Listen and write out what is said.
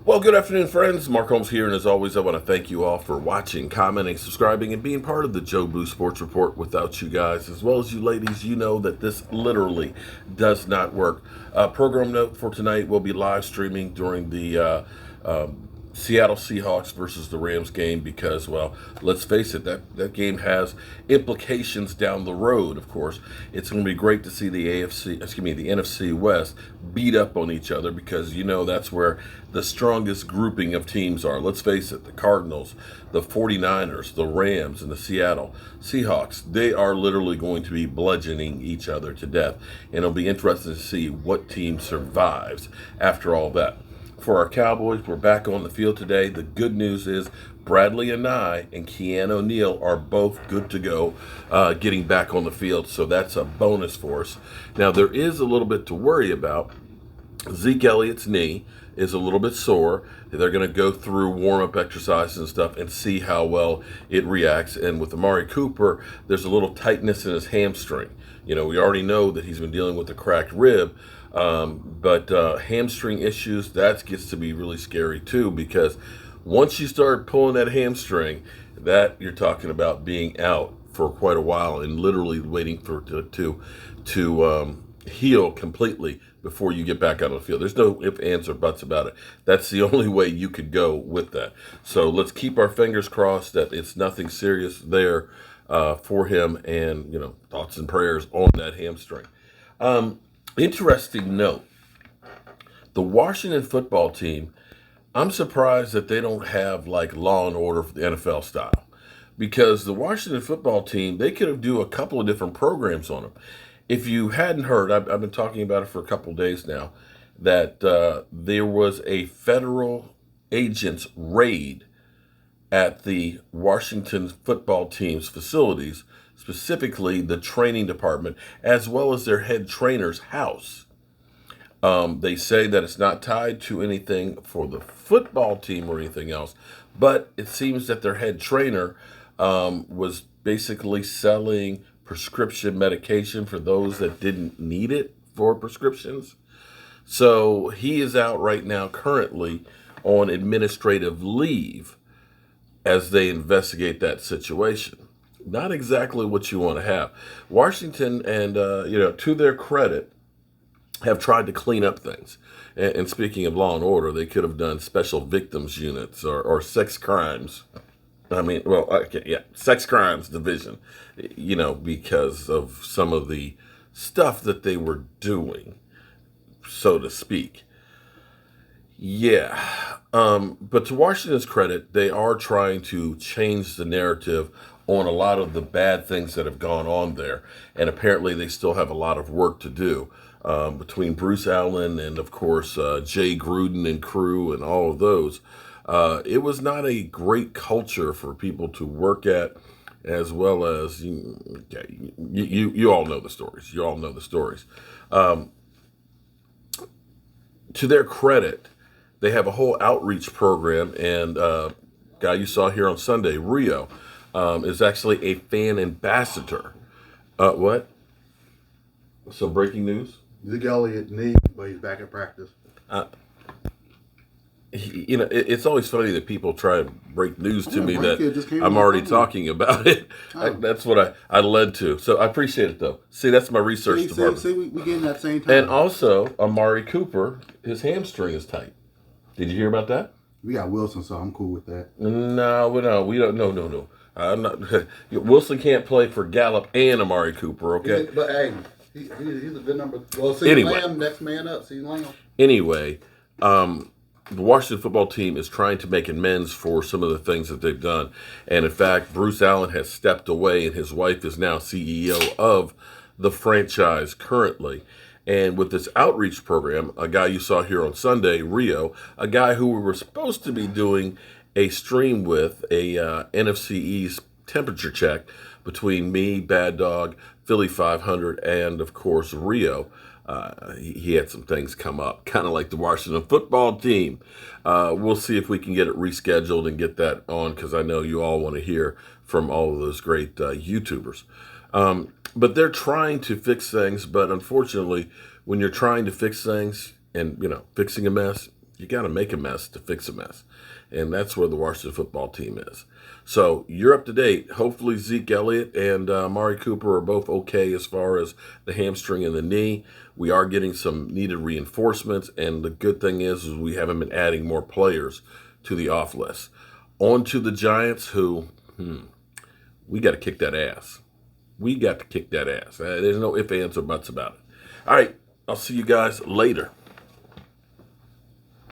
Well, good afternoon, friends. Mark Holmes here, and as always, I want to thank you all for watching, commenting, subscribing, and being part of the Joe Blue Sports Report. Without you guys, as well as you ladies, you know that this literally does not work. Program note for tonight: we'll be live streaming during the Seattle Seahawks versus the Rams game because, well, let's face it, that game has implications down the road. Of course, it's going to be great to see the NFC West beat up on each other because that's where the strongest grouping of teams are. Let's face it, the Cardinals, the 49ers, the Rams, and the Seattle Seahawks, they are literally going to be bludgeoning each other to death, and it'll be interesting to see what team survives after all that. For our Cowboys, we're back on the field today. The good news is Bradley Anae and Keanu O'Neal are both good to go getting back on the field, so that's a bonus for us. Now, there is a little bit to worry about. Zeke Elliott's knee is a little bit sore. They're going to go through warm-up exercises and stuff and see how well it reacts. And with Amari Cooper, there's a little tightness in his hamstring. We already know that he's been dealing with a cracked rib, but hamstring issues, that gets to be really scary too, because once you start pulling that hamstring, that you're talking about being out for quite a while and literally waiting for it to heal completely before you get back out of the field. There's no ifs, ands, or buts about it. That's the only way you could go with that. So let's keep our fingers crossed that it's nothing serious there for him, and thoughts and prayers on that hamstring. Interesting note, the Washington football team, I'm surprised that they don't have like Law and Order for the NFL style, because the Washington football team, they could have do a couple of different programs on them. If you hadn't heard, I've been talking about it for a couple of days now, that there was a federal agent's raid at the Washington football team's facilities, specifically the training department, as well as their head trainer's house. They say that it's not tied to anything for the football team or anything else, but it seems that their head trainer was basically selling prescription medication for those that didn't need it for prescriptions. So he is out right now currently on administrative leave as they investigate that situation. Not exactly what you want to have. Washington, and to their credit, have tried to clean up things. And speaking of Law and Order, they could have done special victims units or sex crimes. Sex crimes division, because of some of the stuff that they were doing, so to speak. Yeah. But to Washington's credit, they are trying to change the narrative on a lot of the bad things that have gone on there. And apparently they still have a lot of work to do between Bruce Allen and, of course, Jay Gruden and crew and all of those. It was not a great culture for people to work at, as well as, you all know the stories. You all know the stories. To their credit, they have a whole outreach program, and guy you saw here on Sunday, Rio, is actually a fan ambassador. What? So breaking news? Zeke Elliott knee, but he's back at practice. It's always funny that people try to break news to me that I'm already talking about it. That's what I led to. So I appreciate it, though. See, that's my research department. See, we getting that same time. And also, Amari Cooper, his hamstring is tight. Did you hear about that? We got Wilson, so I'm cool with that. No, we don't. No. I'm not. Wilson can't play for Gallup and Amari Cooper. Okay, but hey, he's a good number. Well, see Lamb, next man up. See Lamb. Anyway, the Washington football team is trying to make amends for some of the things that they've done, and in fact, Bruce Allen has stepped away, and his wife is now CEO of the franchise currently. And with this outreach program, a guy you saw here on Sunday, Rio, a guy who we were supposed to be doing a stream with, a NFC East temperature check between me, Bad Dog, Philly 500, and, of course, Rio. He had some things come up, kind of like the Washington football team. We'll see if we can get it rescheduled and get that on, because I know you all want to hear from all of those great YouTubers. But they're trying to fix things, but unfortunately, when you're trying to fix things and, fixing a mess, You got to make a mess to fix a mess. And that's where the Washington football team is. So you're up to date. Hopefully Zeke Elliott and Amari Cooper are both okay as far as the hamstring and the knee. We are getting some needed reinforcements. And the good thing is we haven't been adding more players to the off list. On to the Giants, who, we got to kick that ass. We got to kick that ass. There's no ifs, ands, or buts about it. All right. I'll see you guys later.